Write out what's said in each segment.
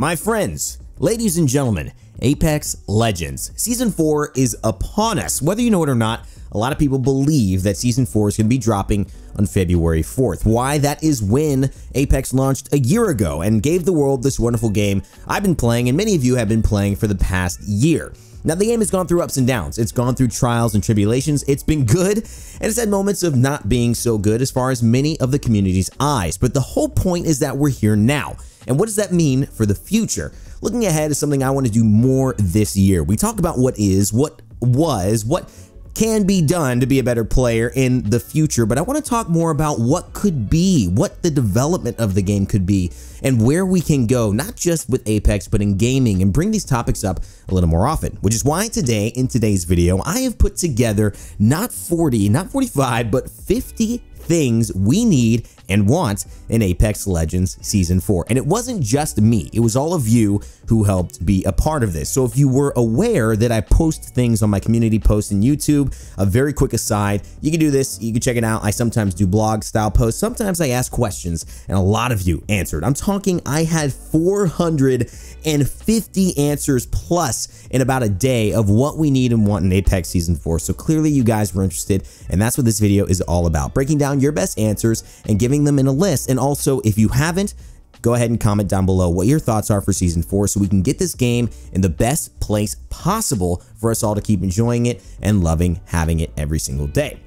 My friends, ladies and gentlemen, Apex Legends Season 4 is upon us. Whether you know it or not, a lot of people believe that Season 4 is going to be dropping on February 4th. Why? That is when Apex launched a year ago and gave the world this wonderful game I've been playing and many of you have been playing for the past year. Now, the game has gone through ups and downs. It's gone through trials and tribulations. It's been good, and it's had moments of not being so good as far as many of the community's eyes. But the whole point is that we're here now. And what does that mean for the future? Looking ahead is something I want to do more this year. We talk about what is, what was, what can be done to be a better player in the future, but I want to talk more about what could be, what the development of the game could be, and where we can go, not just with Apex, but in gaming, and bring these topics up a little more often, which is why today, in today's video, I have put together not 40, not 45, but 50 things we need and want in Apex Legends Season 4. And it wasn't just me, it was all of you who helped be a part of this. So if you were aware that I post things on my community posts in YouTube, a very quick aside, you can do this, you can check it out. I sometimes do blog style posts, sometimes I ask questions, and a lot of you answered. I'm talking, I had 450 answers plus in about a day of what we need and want in Apex Season 4. So clearly you guys were interested, and that's what this video is all about. Breaking down your best answers and giving them in a list. And also, if you haven't, go ahead and comment down below what your thoughts are for Season 4 so we can get this game in the best place possible for us all to keep enjoying it and loving having it every single day.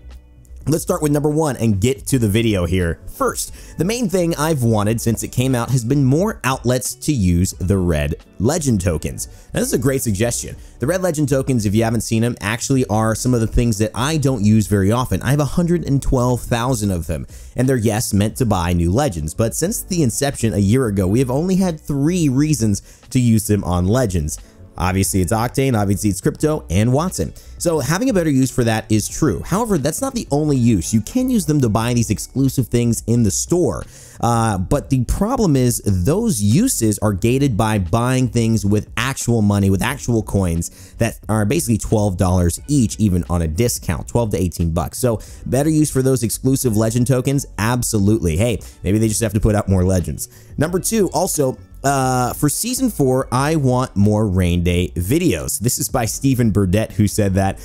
Let's start with number 1 and get to the video here. First, the main thing I've wanted since it came out has been more outlets to use the red legend tokens. Now, this is a great suggestion. The red legend tokens, if you haven't seen them, actually are some of the things that I don't use very often. I have 112,000 of them, and they're, yes, meant to buy new legends. But since the inception a year ago, we have only had 3 reasons to use them on legends. Obviously, it's Octane, obviously, it's Kryptos, and Watson. So having a better use for that is true. However, that's not the only use. You can use them to buy these exclusive things in the store. But the problem is those uses are gated by buying things with actual money, with actual coins that are basically $12 each, even on a discount, 12 to 18 bucks. So better use for those exclusive legend tokens? Absolutely. Hey, maybe they just have to put out more legends. Number 2, also, for Season 4, I want more Raynday videos. This is by Stephen Burdett, who said that.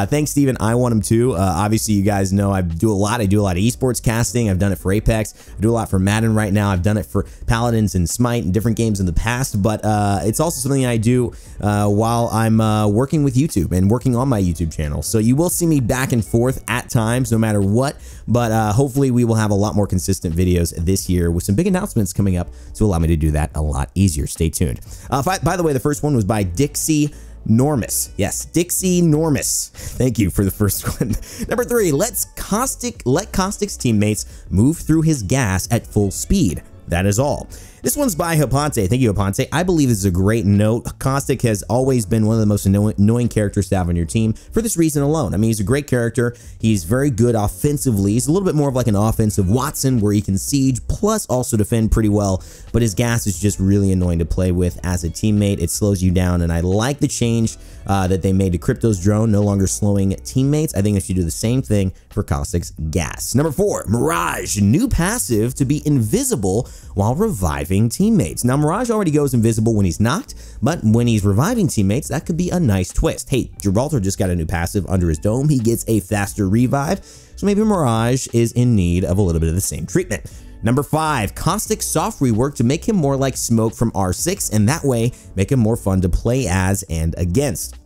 Thanks, Stephen. I want him too. Obviously, you guys know I do a lot of esports casting. I've done it for Apex. I do a lot for Madden right now. I've done it for Paladins and Smite and different games in the past, but it's also something I do while I'm working with YouTube and working on my YouTube channel. So you will see me back and forth at times, no matter what, but hopefully we will have a lot more consistent videos this year with some big announcements coming up to allow me to do that a lot easier. Stay tuned. By the way, the first one was by Dixie Normus. Yes, Dixie Normus. Thank you for the first one. Number 3, let Caustic's teammates move through his gas at full speed. That is all. This one's by Hapante. Thank you, Hapante. I believe this is a great note. Caustic has always been one of the most annoying characters to have on your team for this reason alone. I mean, he's a great character. He's very good offensively. He's a little bit more of like an offensive Watson where he can siege plus also defend pretty well, but his gas is just really annoying to play with as a teammate. It slows you down, and I like the change that they made to Kryptos' drone, no longer slowing teammates. I think they should do the same thing for Caustic's gas. Number 4, Mirage. New passive to be invisible while reviving teammates. Now, Mirage already goes invisible when he's knocked, but when he's reviving teammates, that could be a nice twist. Hey, Gibraltar just got a new passive under his dome. He gets a faster revive, so maybe Mirage is in need of a little bit of the same treatment. Number 5, Caustic soft rework to make him more like Smoke from R6, and that way make him more fun to play as and against.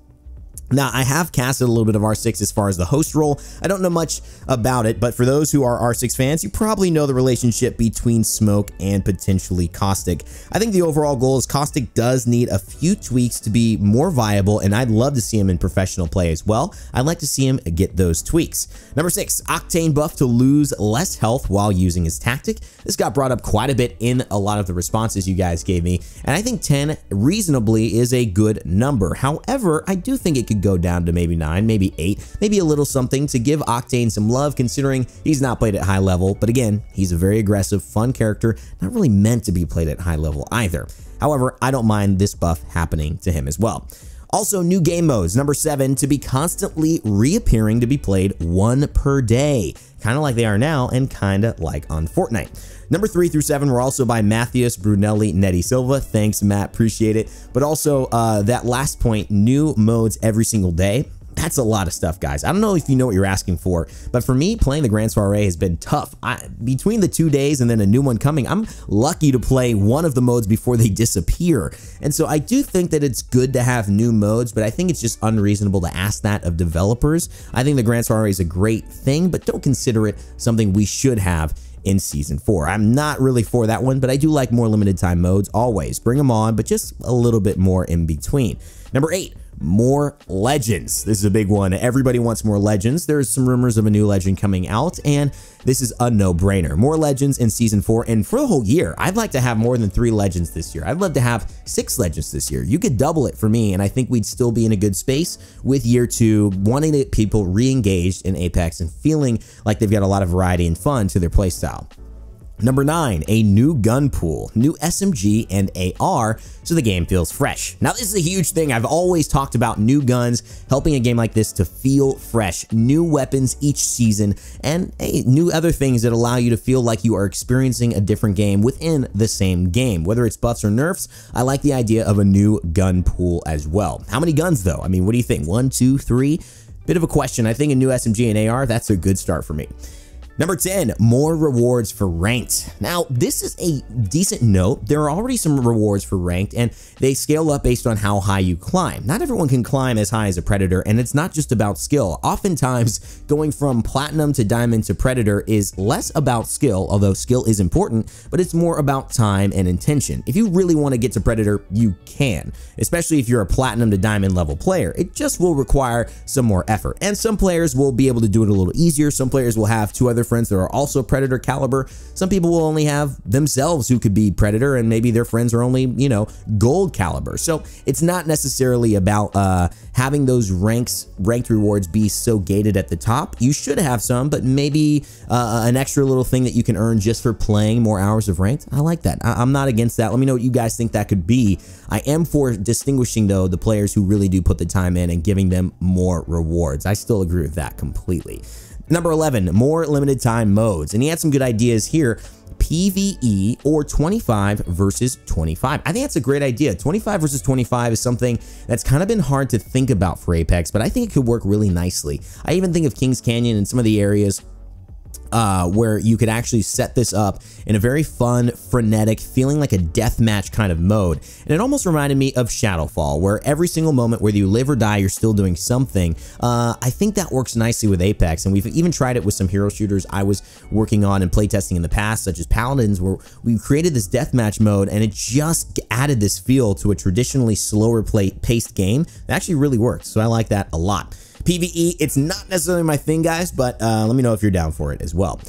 Now, I have casted a little bit of R6 as far as the host role. I don't know much about it, but for those who are R6 fans, you probably know the relationship between Smoke and potentially Caustic. I think the overall goal is Caustic does need a few tweaks to be more viable, and I'd love to see him in professional play as well. I'd like to see him get those tweaks. Number 6, Octane buff to lose less health while using his tactic. This got brought up quite a bit in a lot of the responses you guys gave me, and I think 10 reasonably is a good number. However, I do think it could go down to maybe 9, maybe 8, maybe a little something to give Octane some love considering he's not played at high level. But again, he's a very aggressive, fun character, not really meant to be played at high level either. However, I don't mind this buff happening to him as well. Also, new game modes. Number 7, to be constantly reappearing to be played 1 per day. Kind of like they are now and kind of like on Fortnite. Number 3 through 7 were also by Matthias Brunelli Netty Silva. Thanks, Matt. Appreciate it. But also that last point, new modes every single day. That's a lot of stuff, guys. I don't know if you know what you're asking for, but for me, playing the Grand Soiree has been tough. Between the 2 days and then a new one coming, I'm lucky to play one of the modes before they disappear. And so I do think that it's good to have new modes, but I think it's just unreasonable to ask that of developers. I think the Grand Soiree is a great thing, but don't consider it something we should have in Season 4. I'm not really for that one, but I do like more limited time modes always. Bring them on, but just a little bit more in between. Number 8, more legends. This is a big one. Everybody wants more legends. There's some rumors of a new legend coming out, and this is a no-brainer. More legends in Season 4, and for the whole year, I'd like to have more than 3 legends this year. I'd love to have 6 legends this year. You could double it for me, and I think we'd still be in a good space with year 2, wanting to get people re-engaged in Apex and feeling like they've got a lot of variety and fun to their playstyle. Number 9, a new gun pool, new SMG and AR, so the game feels fresh. Now, this is a huge thing. I've always talked about new guns, helping a game like this to feel fresh, new weapons each season, and new other things that allow you to feel like you are experiencing a different game within the same game. Whether it's buffs or nerfs, I like the idea of a new gun pool as well. How many guns, though? I mean, what do you think? 1, 2, 3? Bit of a question. I think a new SMG and AR, that's a good start for me. Number 10, more rewards for ranked. Now, this is a decent note. There are already some rewards for ranked, and they scale up based on how high you climb. Not everyone can climb as high as a Predator, and it's not just about skill. Oftentimes, going from Platinum to Diamond to Predator is less about skill, although skill is important, but it's more about time and intention. If you really want to get to Predator, you can, especially if you're a Platinum to Diamond level player. It just will require some more effort, and some players will be able to do it a little easier. Some players will have 2 other friends that are also Predator caliber. Some people will only have themselves who could be Predator, and maybe their friends are only, you know, gold caliber. So it's not necessarily about having those ranked rewards be so gated at the top. You should have some, but maybe an extra little thing that you can earn just for playing more hours of ranked. I like that. I'm not against that. Let me know what you guys think that could be. I am for distinguishing, though, the players who really do put the time in and giving them more rewards. I still agree with that completely. Number 11, more limited time modes. And he had some good ideas here. PvE or 25 versus 25. I think that's a great idea. 25 versus 25 is something that's kind of been hard to think about for Apex, but I think it could work really nicely. I even think of Kings Canyon and some of the areas where you could actually set this up in a very fun, frenetic, feeling like a deathmatch kind of mode. And it almost reminded me of Shadowfall, where every single moment, whether you live or die, you're still doing something. I think that works nicely with Apex, and we've even tried it with some hero shooters I was working on and playtesting in the past, such as Paladins, where we created this deathmatch mode, and it just added this feel to a traditionally slower paced game. It actually really works, so I like that a lot. PvE, it's not necessarily my thing, guys, but let me know if you're down for it as well.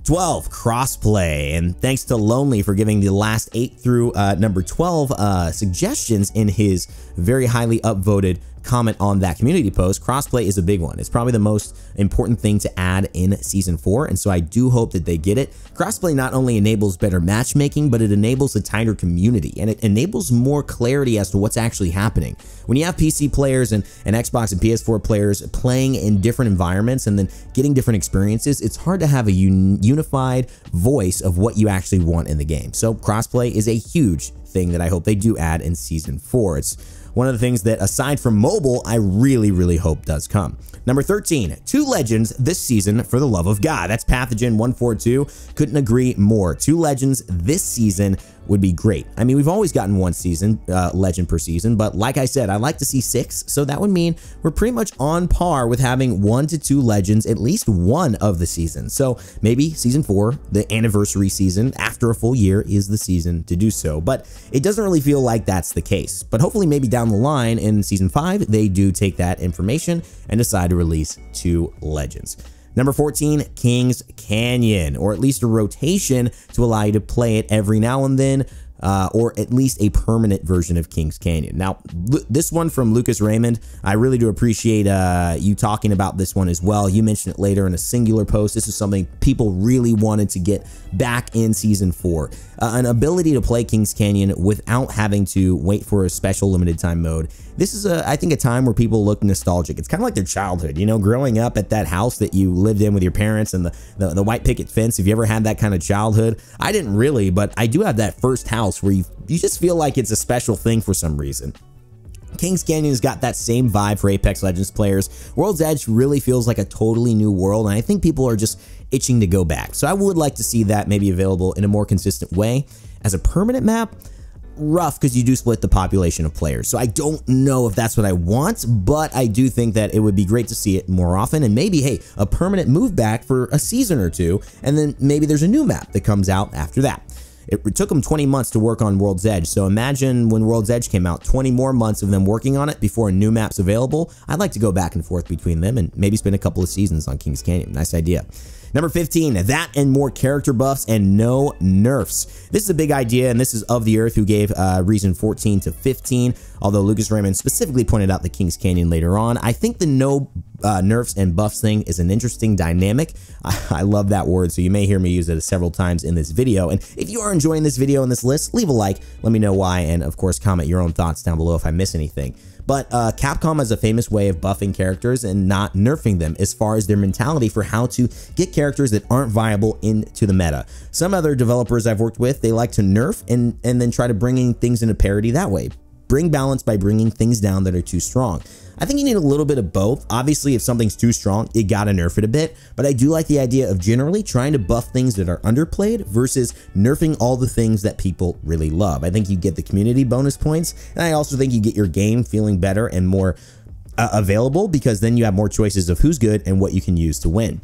12, crossplay, and thanks to Lonely for giving the last 8 through number 12 suggestions in his very highly upvoted comment on that community post. Crossplay is a big one. It's probably the most important thing to add in Season 4, and so I do hope that they get it. Crossplay not only enables better matchmaking, but it enables a tighter community, and it enables more clarity as to what's actually happening. When you have PC players and Xbox and PS4 players playing in different environments and then getting different experiences, it's hard to have a unified voice of what you actually want in the game. So crossplay is a huge thing that I hope they do add in Season 4. It's one of the things that, aside from mobile, I really hope does come. Number 13, 2 legends this season for the love of God. That's Pathogen142. Couldn't agree more. 2 legends this season would be great. I mean, we've always gotten 1 season, legend per season, but like I said, I'd like to see 6, so that would mean we're pretty much on par with having 1 to 2 legends at least one of the seasons. So maybe Season 4, the anniversary season, after a full year, is the season to do so, but it doesn't really feel like that's the case. But hopefully maybe down the line in Season 5, they do take that information and decide to release 2 legends. Number 14, Kings Canyon, or at least a rotation to allow you to play it every now and then. or at least a permanent version of Kings Canyon. Now, this one from Lucas Raymond, I really do appreciate you talking about this one as well. You mentioned it later in a singular post. This is something people really wanted to get back in Season 4. An ability to play Kings Canyon without having to wait for a special limited time mode. This is, I think, a time where people look nostalgic. It's kind of like their childhood, you know, growing up at that house that you lived in with your parents and the white picket fence. Have you ever had that kind of childhood? I didn't really, but I do have that first house where you just feel like it's a special thing for some reason. Kings Canyon has got that same vibe for Apex Legends players. World's Edge really feels like a totally new world, and I think people are just itching to go back. So I would like to see that maybe available in a more consistent way. As a permanent map, rough, because you do split the population of players. So I don't know if that's what I want, but I do think that it would be great to see it more often, and maybe, hey, a permanent move back for a season or two, and then maybe there's a new map that comes out after that. It took them 20 months to work on World's Edge, so imagine when World's Edge came out, 20 more months of them working on it before a new map's available. I'd like to go back and forth between them and maybe spend a couple of seasons on Kings Canyon. Nice idea. Number 15, that and more character buffs and no nerfs. This is a big idea, and this is Of the Earth, who gave reason 14 to 15, although Lucas Raymond specifically pointed out the Kings Canyon later on. I think the no nerfs and buffs thing is an interesting dynamic. I love that word, so you may hear me use it several times in this video. And if you are enjoying this video and this list, leave a like, let me know why, and of course comment your own thoughts down below if I miss anything. But Capcom has a famous way of buffing characters and not nerfing them as far as their mentality for how to get characters that aren't viable into the meta. Some other developers I've worked with, they like to nerf and then try to bring things into parity that way. Bring balance by bringing things down that are too strong. I think you need a little bit of both. Obviously, if something's too strong, you gotta nerf it a bit, but I do like the idea of generally trying to buff things that are underplayed versus nerfing all the things that people really love. I think you get the community bonus points, and I also think you get your game feeling better and more available, because then you have more choices of who's good and what you can use to win.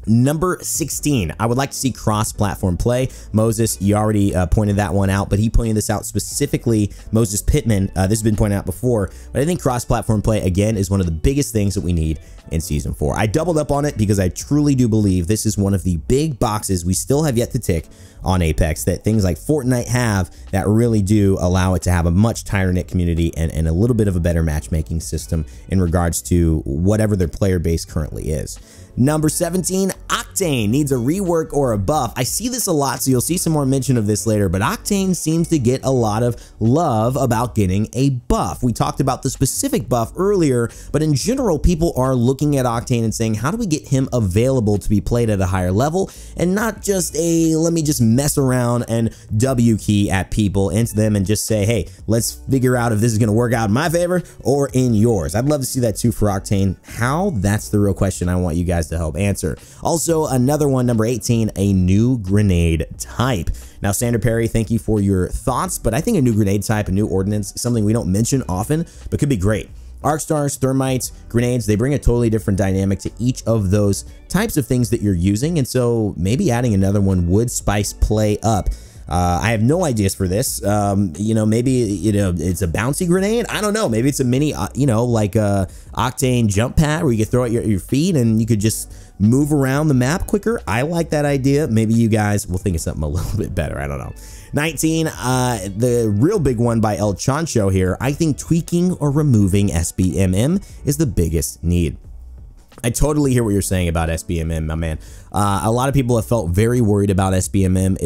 Number 16, I would like to see cross-platform play. Moses, you already pointed that one out, but he pointed this out specifically, Moses Pittman. This has been pointed out before, but I think cross-platform play, again, is one of the biggest things that we need in Season 4. I doubled up on it because I truly do believe this is one of the big boxes we still have yet to tick on Apex, that things like Fortnite have, that really do allow it to have a much tighter-knit community and a little bit of a better matchmaking system in regards to whatever their player base currently is. Number 17, Octane needs a rework or a buff. I see this a lot, so you'll see some more mention of this later, but Octane seems to get a lot of love about getting a buff. We talked about the specific buff earlier, but in general, people are looking at Octane and saying, how do we get him available to be played at a higher level, and not just a, let me just mess around and W key at people, into them, and just say, hey, let's figure out if this is going to work out in my favor or in yours. I'd love to see that too for Octane. How? That's the real question I want you guys to help answer. Also, another one, number 18, a new grenade type. Now, Sander Perry, thank you for your thoughts, but I think a new grenade type, a new ordnance, is something we don't mention often, but could be great. Arc stars, thermites, grenades, they bring a totally different dynamic to each of those types of things that you're using, and so maybe adding another one would spice play up. I have no ideas for this. You know, maybe, you know, it's a bouncy grenade. I don't know. Maybe it's a mini, you know, like a Octane jump pad where you could throw it at your feet and you could just move around the map quicker. I like that idea. Maybe you guys will think of something a little bit better. I don't know. 19, the real big one by El Chancho here. I think tweaking or removing SBMM is the biggest need. I totally hear what you're saying about SBMM, my man. A lot of people have felt very worried about SBMM.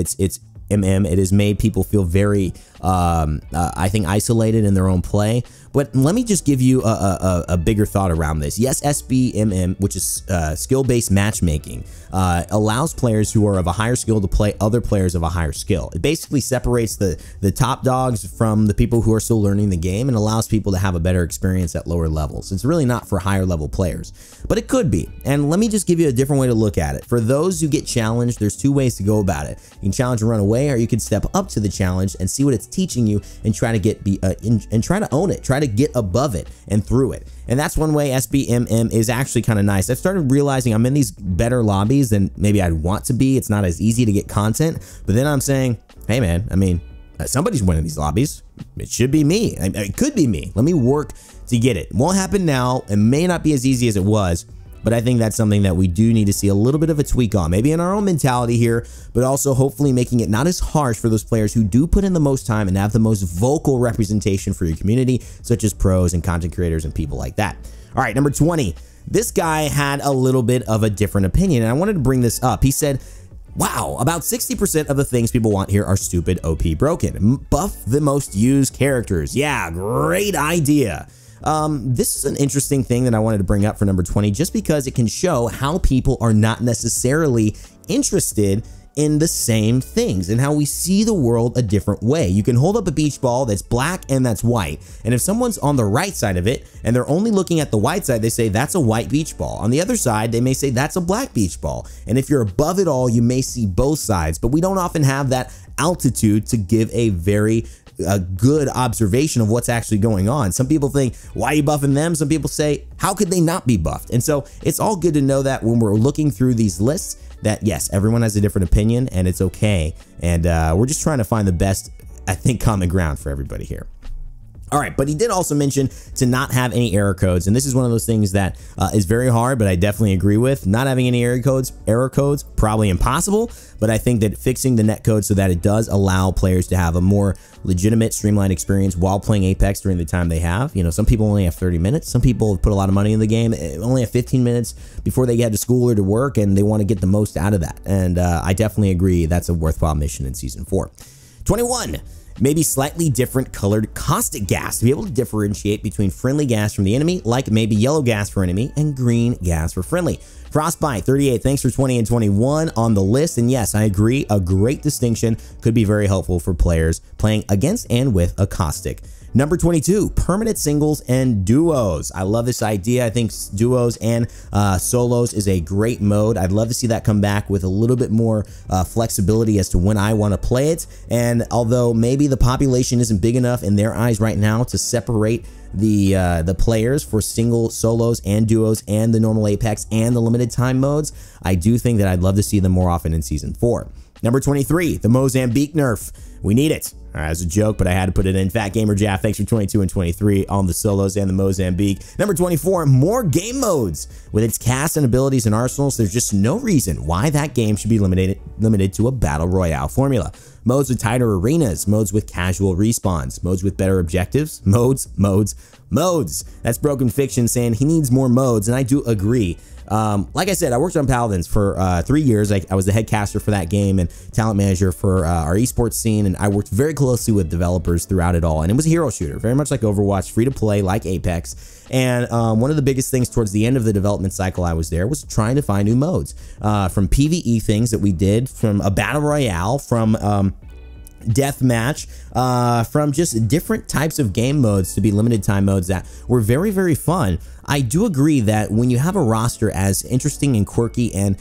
It has made people feel very, I think, isolated in their own play. But let me just give you a bigger thought around this. Yes, SBMM, which is skill-based matchmaking, allows players who are of a higher skill to play other players of a higher skill. It basically separates the top dogs from the people who are still learning the game and allows people to have a better experience at lower levels. It's really not for higher level players, but it could be. And let me just give you a different way to look at it. For those who get challenged, there's two ways to go about it. You can challenge and run away, or you can step up to the challenge and see what it's teaching you and try to try to own it. Try to get above it and through it. And that's one way SBMM is actually kind of nice. I've started realizing I'm in these better lobbies than maybe I'd want to be. It's not as easy to get content, but then I'm saying, hey man, I mean, somebody's winning these lobbies. It should be me. It could be me. Let me work to get it. Won't happen now. It may not be as easy as it was, but I think that's something that we do need to see a little bit of a tweak on, maybe in our own mentality here, but also hopefully making it not as harsh for those players who do put in the most time and have the most vocal representation for your community, such as pros and content creators and people like that. All right, number 20. This guy had a little bit of a different opinion, and I wanted to bring this up. He said, wow, about 60% of the things people want here are stupid, OP, broken. Buff the most used characters. Yeah, great idea. This is an interesting thing that I wanted to bring up for number 20, just because it can show how people are not necessarily interested in the same things and how we see the world a different way. You can hold up a beach ball that's black and that's white, and if someone's on the right side of it and they're only looking at the white side, they say that's a white beach ball. On the other side, they may say that's a black beach ball. And if you're above it all, you may see both sides, but we don't often have that altitude to give a very good observation of what's actually going on. Some people think, why are you buffing them? Some people say, how could they not be buffed? And so it's all good to know that when we're looking through these lists, that yes, everyone has a different opinion and it's okay. And we're just trying to find the best, I think, common ground for everybody here. All right, but he did also mention to not have any error codes, and this is one of those things that is very hard, but I definitely agree with. Not having any error codes, probably impossible, but I think that fixing the net code so that it does allow players to have a more legitimate, streamlined experience while playing Apex during the time they have. You know, some people only have 30 minutes. Some people put a lot of money in the game, only have 15 minutes before they get to school or to work, and they want to get the most out of that. And I definitely agree that's a worthwhile mission in Season 4. 21. Maybe slightly different colored caustic gas to be able to differentiate between friendly gas from the enemy, like maybe yellow gas for enemy and green gas for friendly. Frostbite 38, thanks for 20 and 21 on the list. And yes, I agree, a great distinction could be very helpful for players playing against and with a caustic. Number 22, permanent singles and duos. I love this idea. I think duos and solos is a great mode. I'd love to see that come back with a little bit more flexibility as to when I want to play it. And although maybe the population isn't big enough in their eyes right now to separate the players for single solos and duos and the normal Apex and the limited time modes, I do think that I'd love to see them more often in Season 4. Number 23, the Mozambique Nerf. We need it. As a joke, but I had to put it in. Fat Gamer Jaff, thanks for 22 and 23 on the solos and the Mozambique. Number 24, more game modes. With its cast and abilities and arsenals, there's just no reason why that game should be limited to a battle royale formula. Modes with tighter arenas, modes with casual respawns, modes with better objectives, modes. That's Broken Fiction saying he needs more modes, and I do agree. Like I said, I worked on Paladins for 3 years. I was the head caster for that game and talent manager for our esports scene, and I worked very closely with developers throughout it all. And it was a hero shooter, very much like Overwatch, free to play like Apex. And one of the biggest things towards the end of the development cycle I was there was trying to find new modes, from PvE things that we did, from a battle royale, from deathmatch, from just different types of game modes to be limited time modes that were very, very fun. I do agree that when you have a roster as interesting and quirky and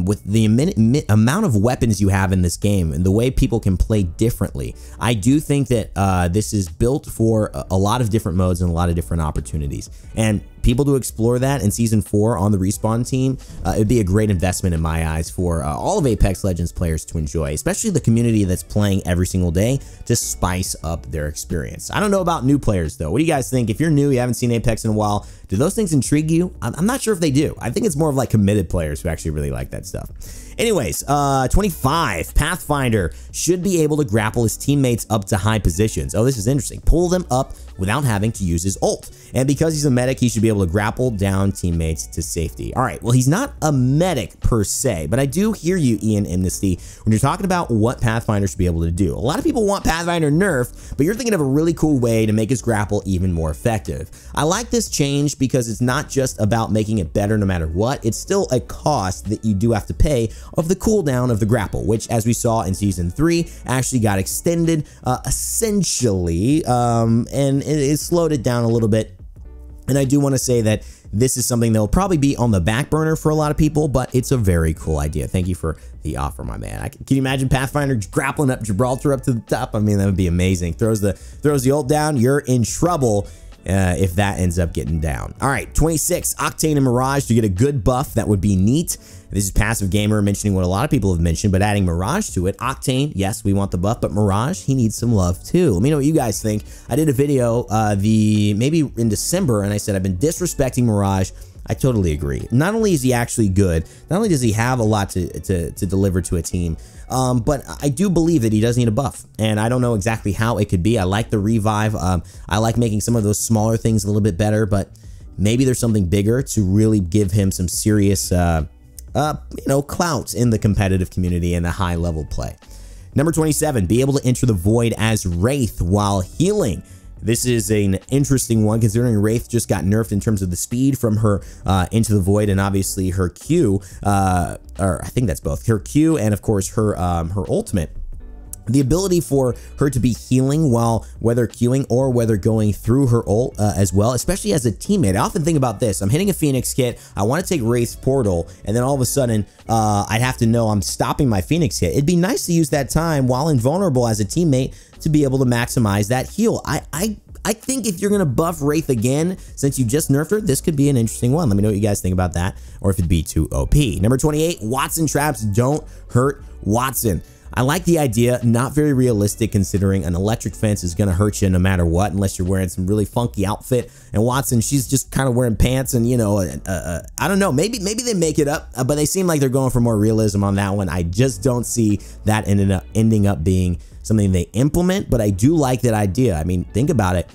with the amount of weapons you have in this game and the way people can play differently, I do think that this is built for a lot of different modes and a lot of different opportunities. And people to explore that in Season 4 on the Respawn team, it'd be a great investment in my eyes for all of Apex Legends players to enjoy, especially the community that's playing every single day to spice up their experience. I don't know about new players though. What do you guys think? If you're new, you haven't seen Apex in a while, do those things intrigue you? I'm not sure if they do. I think it's more of like committed players who actually really like that stuff. Anyways, 25, Pathfinder should be able to grapple his teammates up to high positions. Oh, this is interesting. Pull them up without having to use his ult. And because he's a medic, he should be able to grapple down teammates to safety. All right, well, he's not a medic per se, but I do hear you, Ian Amnesty, when you're talking about what Pathfinder should be able to do. A lot of people want Pathfinder nerfed, but you're thinking of a really cool way to make his grapple even more effective. I like this change because it's not just about making it better no matter what. It's still a cost that you do have to pay of the cooldown of the grapple, which, as we saw in Season 3, actually got extended essentially, and it slowed it down a little bit. And I do want to say that this is something that will probably be on the back burner for a lot of people, but it's a very cool idea. Thank you for the offer, my man. Can you imagine Pathfinder grappling up Gibraltar up to the top? I mean, that would be amazing. Throws the ult down, you're in trouble if that ends up getting down. All right, 26, Octane and Mirage to get a good buff. That would be neat. This is Passive Gamer mentioning what a lot of people have mentioned, but adding Mirage to it. Octane, yes, we want the buff, but Mirage, he needs some love too. Let me know what you guys think. I did a video maybe in December, and I said I've been disrespecting Mirage I totally agree. Not only is he actually good, not only does he have a lot to deliver to a team, but I do believe that he does need a buff, and I don't know exactly how it could be. I like the revive. I like making some of those smaller things a little bit better, but maybe there's something bigger to really give him some serious, clout in the competitive community and the high level play. Number 27, be able to enter the void as Wraith while healing. This is an interesting one considering Wraith just got nerfed in terms of the speed from her into the void, and obviously her Q, or I think that's both her Q and of course her ultimate. The ability for her to be healing while whether queuing or whether going through her ult as well, especially as a teammate. I often think about this. I'm hitting a Phoenix kit. I want to take Wraith's portal, and then all of a sudden I'd have to know I'm stopping my Phoenix hit. It'd be nice to use that time while invulnerable as a teammate to be able to maximize that heal. I think if you're going to buff Wraith again, since you just nerfed her, this could be an interesting one. Let me know what you guys think about that, or if it'd be too OP. Number 28, Wattson traps don't hurt Wattson. I like the idea, not very realistic considering an electric fence is going to hurt you no matter what, unless you're wearing some really funky outfit. And Wattson, she's just kind of wearing pants and, I don't know, maybe they make it up, but they seem like they're going for more realism on that one. I just don't see that ending up being something they implement, but I do like that idea. I mean, think about it.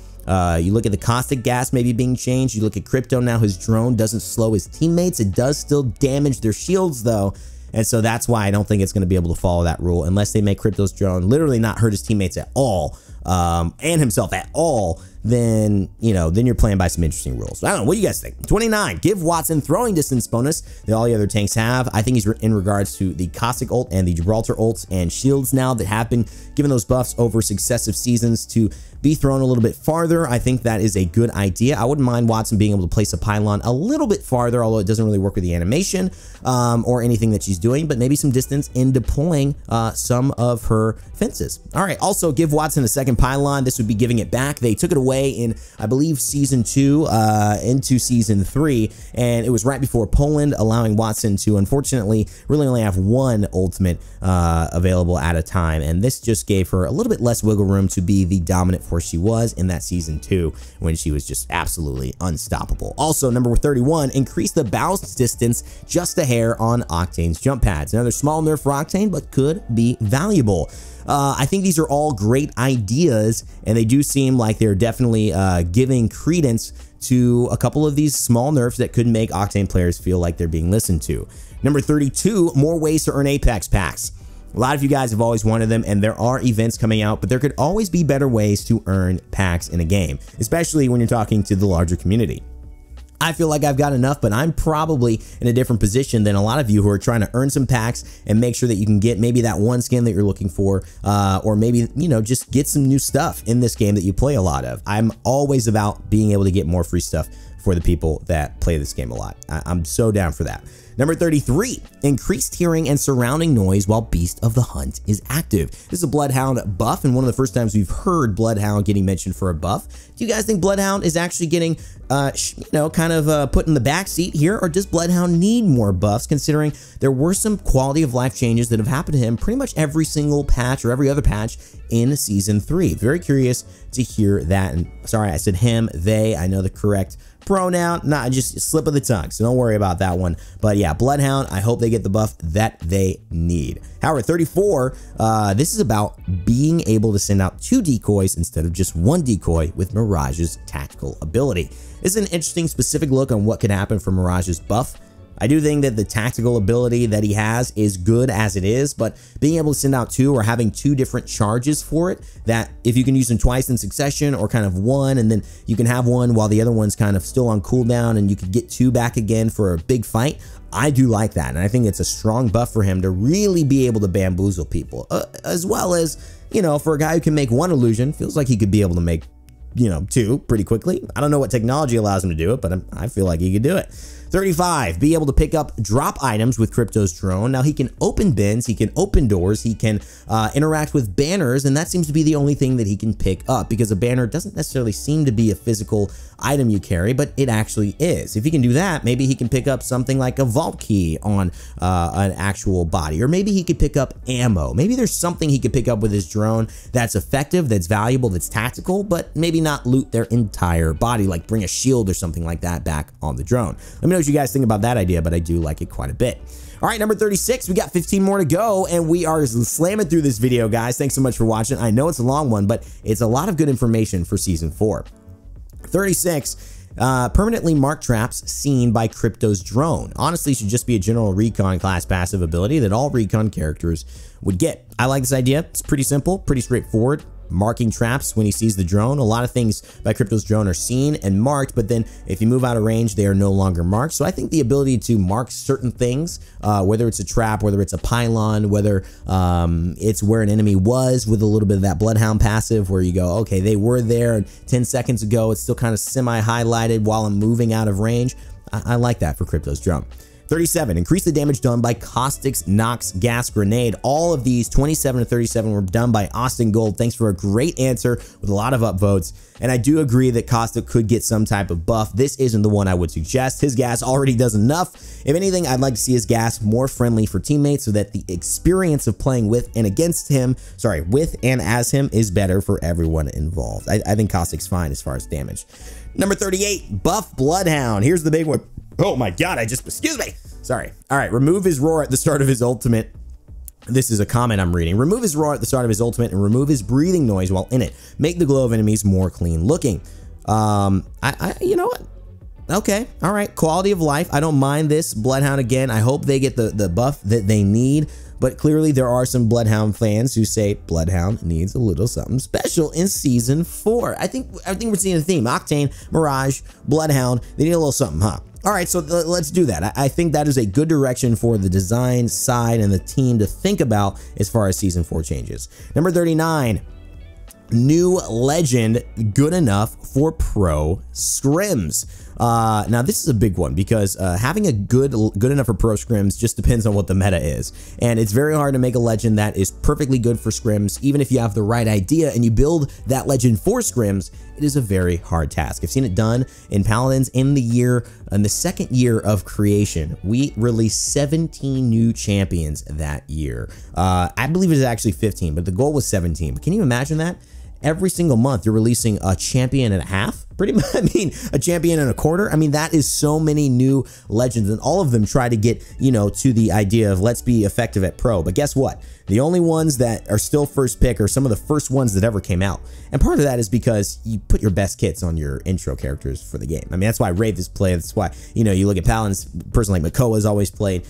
You look at the Caustic gas maybe being changed. You look at Krypto now, his drone doesn't slow his teammates. It does still damage their shields though. And so that's why I don't think it's going to be able to follow that rule unless they make Krypto's drone literally not hurt his teammates at all, and himself at all. Then you're playing by some interesting rules. I don't know. What do you guys think? 29, give Wattson throwing distance bonus that all the other tanks have. I think he's in regards to the Caustic ult and the Gibraltar ults and shields now that have been given those buffs over successive seasons to be thrown a little bit farther. I think that is a good idea. I wouldn't mind Wattson being able to place a pylon a little bit farther, although it doesn't really work with the animation or anything that she's doing, but maybe some distance in deploying some of her fences. All right, also give Wattson a second pylon. This would be giving it back. They took it away in, I believe, Season 2 into Season 3, and it was right before Poland, allowing Wattson to, unfortunately, really only have one ultimate available at a time, and this just gave her a little bit less wiggle room to be the dominant force she was in that Season 2 when she was just absolutely unstoppable. Also, number 31, increase the bounce distance just a hair on Octane's jump pads. Another small nerf for Octane, but could be valuable. I think these are all great ideas, and they do seem like they're definitely giving credence to a couple of these small nerfs that could make Octane players feel like they're being listened to. Number 32, more ways to earn Apex packs. A lot of you guys have always wanted them, and there are events coming out, but there could always be better ways to earn packs in a game, especially when you're talking to the larger community. I feel like I've got enough, but I'm probably in a different position than a lot of you who are trying to earn some packs and make sure that you can get maybe that one skin that you're looking for, or maybe, just get some new stuff in this game that you play a lot of. I'm always about being able to get more free stuff for the people that play this game a lot. I'm so down for that. Number 33, increased hearing and surrounding noise while Beast of the Hunt is active. This is a Bloodhound buff, and one of the first times we've heard Bloodhound getting mentioned for a buff. Do you guys think Bloodhound is actually getting, put in the back seat here, or does Bloodhound need more buffs, considering there were some quality of life changes that have happened to him pretty much every single patch or every other patch in Season 3? Very curious to hear that. And sorry, I said him, they, I know the correct pronoun, not just a slip of the tongue, so don't worry about that one. But yeah, Bloodhound, I hope they get the buff that they need. However, 34, this is about being able to send out 2 decoys instead of just 1 decoy with Mirage's tactical ability. This is an interesting specific look on what could happen for Mirage's buff. I do think that the tactical ability that he has is good as it is, but being able to send out 2 or having 2 different charges for it, that if you can use them twice in succession or kind of one, and then you can have one while the other one's kind of still on cooldown and you could get 2 back again for a big fight, I do like that. And I think it's a strong buff for him to really be able to bamboozle people, as well as, for a guy who can make 1 illusion, feels like he could be able to make 2 pretty quickly. I don't know what technology allows him to do it, but I feel like he could do it. 35, be able to pick up drop items with Kryptos drone. Now he can open bins, he can open doors, he can interact with banners, and that seems to be the only thing that he can pick up, because a banner doesn't necessarily seem to be a physical item you carry, but it actually is. If he can do that, maybe he can pick up something like a vault key on an actual body, or maybe he could pick up ammo. Maybe there's something he could pick up with his drone that's effective, that's valuable, that's tactical, but maybe not loot their entire body, like bring a shield or something like that back on the drone. Let me know what you guys think about that idea, but I do like it quite a bit. All right, number 36, we got 15 more to go, and we are slamming through this video, guys. Thanks so much for watching. I know it's a long one, but it's a lot of good information for Season 4. 36, permanently marked traps seen by Kryptos drone. Honestly, should just be a general recon class passive ability that all recon characters would get. I like this idea. It's pretty simple, pretty straightforward. Marking traps when he sees the drone. A lot of things by Kryptos drone are seen and marked, but then if you move out of range, they are no longer marked. So I think the ability to mark certain things, whether it's a trap, whether it's a pylon, whether it's where an enemy was with a little bit of that Bloodhound passive where you go, okay, they were there and 10 seconds ago, it's still kind of semi-highlighted while I'm moving out of range. I like that for Kryptos drone. 37, increase the damage done by Caustic's Nox gas grenade. All of these 27 to 37 were done by Austin Gold. Thanks for a great answer with a lot of upvotes. And I do agree that Caustic could get some type of buff. This isn't the one I would suggest. His gas already does enough. If anything, I'd like to see his gas more friendly for teammates so that the experience of playing with and against him, with and as him is better for everyone involved. I think Caustic's fine as far as damage. Number 38, Buff Bloodhound. Here's the big one. Oh my God, excuse me. Sorry. All right, remove his roar at the start of his ultimate. This is a comment I'm reading. Remove his roar at the start of his ultimate and remove his breathing noise while in it. Make the glow of enemies more clean looking. You know what? Okay, all right, quality of life. I don't mind this Bloodhound again. I hope they get the buff that they need. But clearly there are some Bloodhound fans who say Bloodhound needs a little something special in Season 4. I think we're seeing a theme. Octane, Mirage, Bloodhound, they need a little something, huh? All right, so let's do that. I think that is a good direction for the design side and the team to think about as far as Season 4 changes. Number 39, new legend good enough for pro scrims. Now this is a big one because having a good enough for pro scrims just depends on what the meta is, and it's very hard to make a legend that is perfectly good for scrims. Even if you have the right idea and you build that legend for scrims, it is a very hard task. I've seen it done in Paladins in the second year of creation. We released 17 new champions that year. I believe it is actually 15, but the goal was 17. But can you imagine that? Every single month you're releasing a champion and a half, pretty much. I mean, a champion and a quarter. I mean, that is so many new legends, and all of them try to get, you know, to the idea of let's be effective at pro. But guess what? The only ones that are still first pick are some of the first ones that ever came out. And part of that is because you put your best kits on your intro characters for the game. I mean, that's why Wraith is played. That's why, you know, you look at Paladins, a person like Makoa is always played.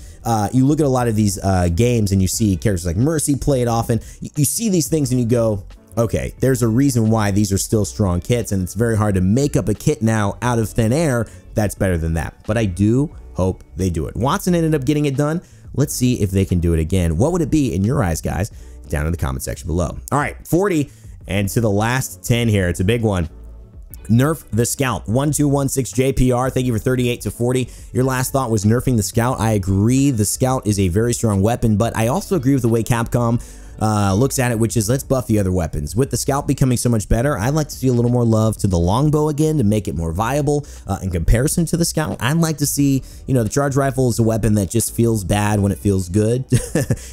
You look at a lot of these games and you see characters like Mercy played often. You see these things and you go, okay, there's a reason why these are still strong kits, and it's very hard to make up a kit now out of thin air that's better than that. But I do hope they do it. Watson ended up getting it done. Let's see if they can do it again. What would it be in your eyes, guys? Down in the comment section below. All right, 40, and to the last 10 here. It's a big one. Nerf the Scout. 1216 JPR, thank you for 38 to 40. Your last thought was nerfing the Scout. I agree, the Scout is a very strong weapon, but I also agree with the way Capcom looks at it, which is let's buff the other weapons. With the Scout becoming so much better, I'd like to see a little more love to the longbow again to make it more viable in comparison to the Scout. I'd like to see, you know, the charge rifle is a weapon that just feels bad when it feels good.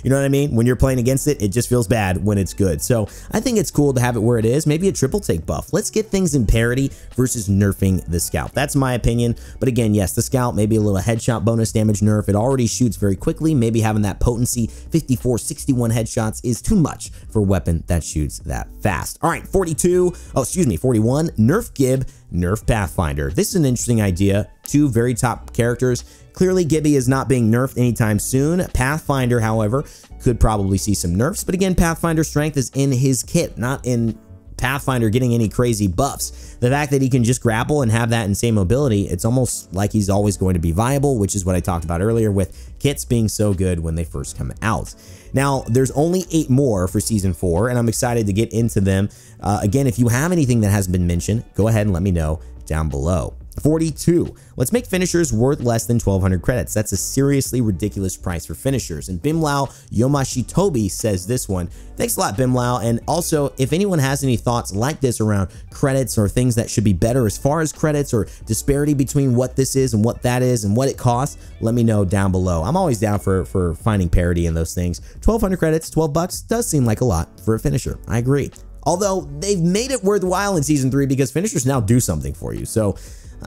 You know what I mean? When you're playing against it, it just feels bad when it's good. So I think it's cool to have it where it is. Maybe a triple take buff. Let's get things in parity versus nerfing the Scout. That's my opinion. But again, yes, the Scout, maybe a little headshot bonus damage nerf. It already shoots very quickly. Maybe having that potency, 54, 61 headshots is too much for a weapon that shoots that fast. All right, 41, nerf Gib, nerf Pathfinder. This is an interesting idea. Two very top characters. Clearly, Gibby is not being nerfed anytime soon. Pathfinder, however, could probably see some nerfs, but again, Pathfinder's strength is in his kit, not in Pathfinder getting any crazy buffs. The fact that he can just grapple and have that insane mobility, it's almost like he's always going to be viable, which is what I talked about earlier with kits being so good when they first come out. Now, there's only 8 more for Season 4, and I'm excited to get into them. Again, if you have anything that hasn't been mentioned, go ahead and let me know down below. 42. Let's make finishers worth less than 1,200 credits. That's a seriously ridiculous price for finishers. And Bimlau Yomashitobi says this one. Thanks a lot, Bimlau. And also, if anyone has any thoughts like this around credits or things that should be better as far as credits or disparity between what this is and what that is and what it costs, let me know down below. I'm always down for finding parity in those things. 1,200 credits, 12 bucks does seem like a lot for a finisher. I agree. Although they've made it worthwhile in Season 3 because finishers now do something for you. So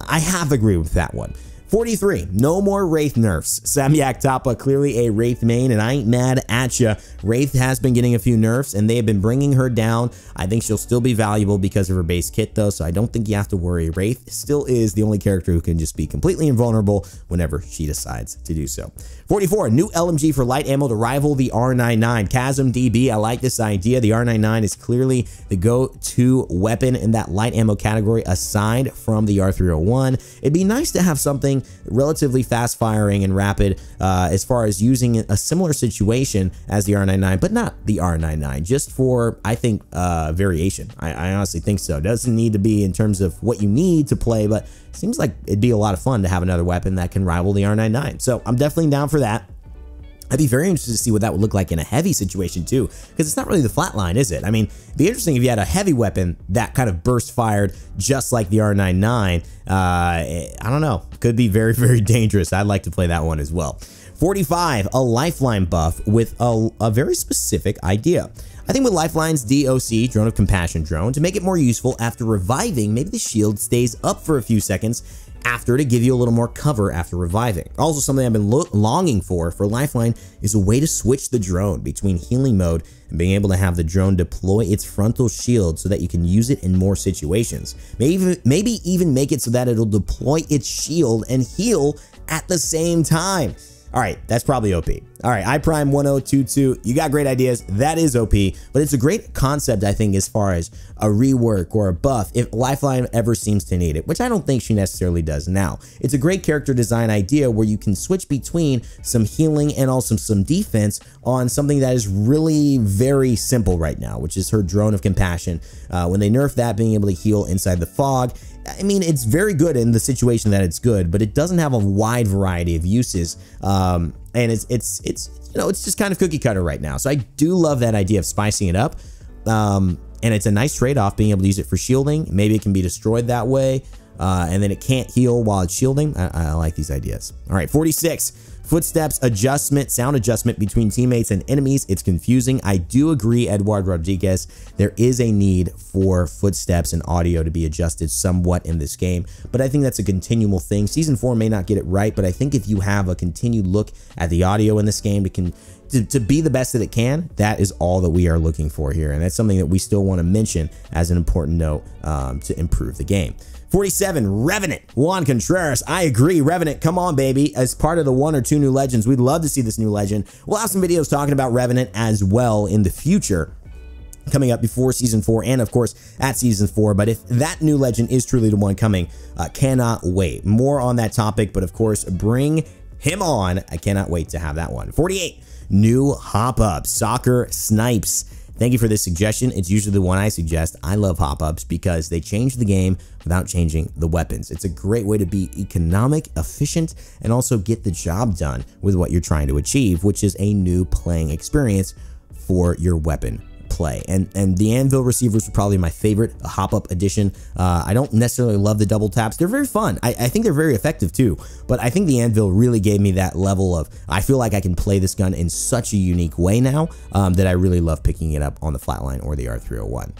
I half agree with that one. 43, no more Wraith nerfs. Samyak Tapa, clearly a Wraith main, and I ain't mad at ya. Wraith has been getting a few nerfs, and they have been bringing her down. I think she'll still be valuable because of her base kit, though, so I don't think you have to worry. Wraith still is the only character who can just be completely invulnerable whenever she decides to do so. 44, new LMG for light ammo to rival the R99. Chasm DB, I like this idea. The R99 is clearly the go-to weapon in that light ammo category aside from the R301. It'd be nice to have something relatively fast firing and rapid as far as using a similar situation as the R99, but not the R99, just for, I think, variation. I honestly think so. It doesn't need to be in terms of what you need to play, but it seems like it'd be a lot of fun to have another weapon that can rival the R99. So I'm definitely down for that. I'd be very interested to see what that would look like in a heavy situation too, because it's not really the flatline, is it? I mean, it'd be interesting if you had a heavy weapon that kind of burst fired just like the R99. I don't know. Could be very, very dangerous. I'd like to play that one as well. 45, a lifeline buff with a very specific idea. I think with Lifeline's DOC, Drone of Compassion drone, to make it more useful after reviving, maybe the shield stays up for a few seconds after to give you a little more cover after reviving. Also, something I've been longing for Lifeline is a way to switch the drone between healing mode and being able to have the drone deploy its frontal shield so that you can use it in more situations. Maybe even make it so that it'll deploy its shield and heal at the same time. All right, that's probably OP. All right, iPrime1022, you got great ideas. That is OP, but it's a great concept, I think, as far as a rework or a buff if Lifeline ever seems to need it, which I don't think she necessarily does now. It's a great character design idea where you can switch between some healing and also some defense on something that is really very simple right now, which is her Drone of Compassion. When they nerf that, being able to heal inside the fog, I mean, it's very good in the situation that it's good, but it doesn't have a wide variety of uses. And it's you know, it's just kind of cookie cutter right now. So I do love that idea of spicing it up. And it's a nice trade-off being able to use it for shielding. Maybe it can be destroyed that way. And then it can't heal while it's shielding. I like these ideas. All right, 46. Footsteps adjustment, sound adjustment between teammates and enemies. It's confusing. I do agree, Edward Rodriguez. There is a need for footsteps and audio to be adjusted somewhat in this game, but I think that's a continual thing. Season 4 may not get it right, but I think if you have a continued look at the audio in this game to be the best that it can, that is all that we are looking for here, and that's something that we still want to mention as an important note to improve the game. 47, Revenant, Juan Contreras. I agree, Revenant, come on, baby. As part of the 1 or 2 new legends, we'd love to see this new legend. We'll have some videos talking about Revenant as well in the future, coming up before Season 4 and, of course, at Season 4. But if that new legend is truly the one coming, cannot wait. More on that topic, but, of course, bring him on. I cannot wait to have that one. 48, new hop-up, Soccer Snipes. Thank you for this suggestion. It's usually the one I suggest. I love hop-ups because they change the game without changing the weapons. It's a great way to be economic, efficient, and also get the job done with what you're trying to achieve, which is a new playing experience for your weapon play. And the Anvil receivers are probably my favorite hop-up addition. I don't necessarily love the double taps. They're very fun. I think they're very effective too, but I think the Anvil really gave me that level of, I feel like I can play this gun in such a unique way now that I really love picking it up on the Flatline or the R301.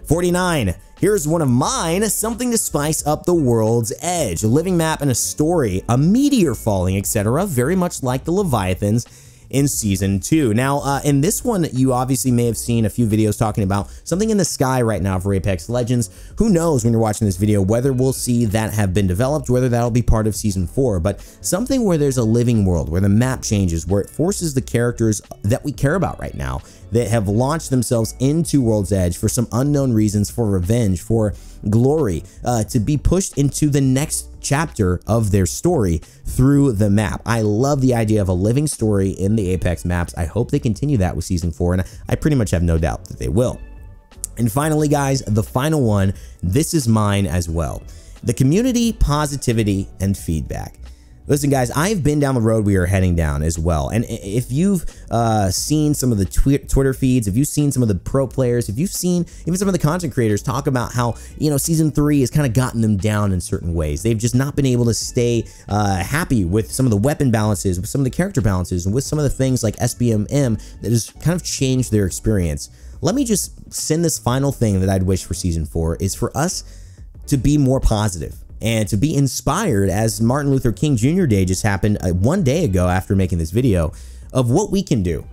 49, here's one of mine, something to spice up the world's edge. A living map and a story, a meteor falling, etc., very much like the Leviathans in Season 2. Now, in this one, you obviously may have seen a few videos talking about something in the sky right now for Apex Legends. Who knows when you're watching this video whether we'll see that have been developed, whether that'll be part of Season 4, but something where there's a living world, where the map changes, where it forces the characters that we care about right now, that have launched themselves into World's Edge for some unknown reasons, for revenge, for glory, to be pushed into the next chapter of their story through the map. I love the idea of a living story in the Apex maps. I hope they continue that with Season 4, and I pretty much have no doubt that they will. And finally, guys, the final one, this is mine as well. The community, positivity, and feedback. Listen, guys, I've been down the road we are heading down as well. And if you've seen some of the Twitter feeds, if you've seen some of the pro players, if you've seen even some of the content creators talk about how, you know, Season 3 has kind of gotten them down in certain ways. They've just not been able to stay happy with some of the weapon balances, with some of the character balances, and with some of the things like SBMM that has kind of changed their experience. let me just send this final thing that I'd wish for Season 4 is for us to be more positive and to be inspired, as Martin Luther King Jr. Day just happened 1 day ago after making this video, of what we can do.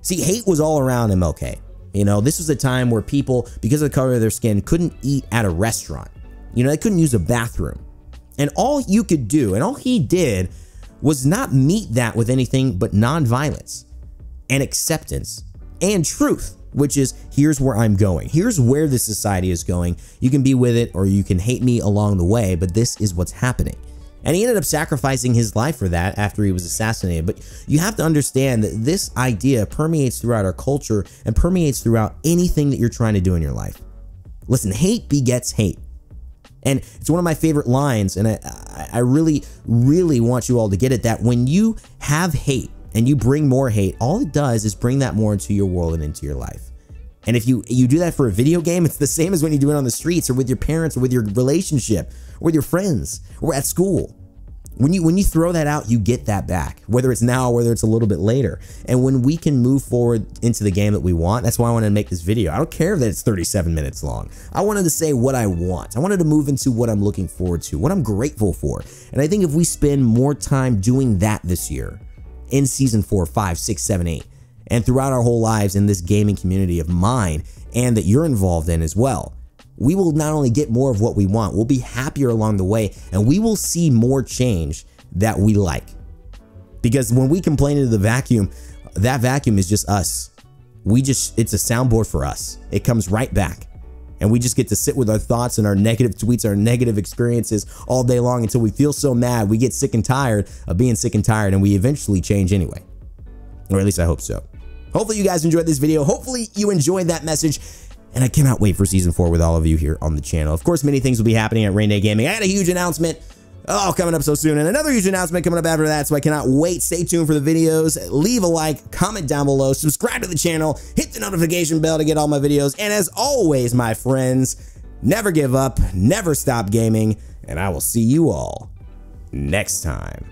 See, hate was all around MLK. You know, this was a time where people, because of the color of their skin, couldn't eat at a restaurant. You know, they couldn't use a bathroom. And all you could do, and all he did, was not meet that with anything but nonviolence and acceptance and truth, which is, here's where I'm going. Here's where this society is going. You can be with it or you can hate me along the way, but this is what's happening. And he ended up sacrificing his life for that after he was assassinated. But you have to understand that this idea permeates throughout our culture and permeates throughout anything that you're trying to do in your life. Listen, hate begets hate. And it's one of my favorite lines, and I really, really want you all to get it, that when you have hate and you bring more hate, all it does is bring that more into your world and into your life. And if you do that for a video game, it's the same as when you do it on the streets or with your parents or with your relationship or with your friends or at school. When you throw that out, you get that back, whether it's now or whether it's a little bit later. And when we can move forward into the game that we want, that's why I wanted to make this video. I don't care that it's 37 minutes long. I wanted to say what I want. I wanted to move into what I'm looking forward to, what I'm grateful for. And I think if we spend more time doing that this year, in Season 4, 5, 6, 7, 8, and throughout our whole lives in this gaming community of mine and that you're involved in as well, we will not only get more of what we want, we'll be happier along the way, and we will see more change that we like. Because when we complain into the vacuum, that vacuum is just us. It's a soundboard for us. It comes right back. And we just get to sit with our thoughts and our negative tweets, our negative experiences all day long until we feel so mad, we get sick and tired of being sick and tired, and we eventually change anyway. Or at least I hope so. Hopefully you guys enjoyed this video. Hopefully you enjoyed that message. And I cannot wait for Season 4 with all of you here on the channel. Of course, many things will be happening at Raynday Gaming. I had a huge announcement, coming up so soon, and another huge announcement coming up after that, so I cannot wait. Stay tuned for the videos. Leave a like, comment down below, subscribe to the channel, hit the notification bell to get all my videos, and as always, my friends, never give up, never stop gaming, and I will see you all next time.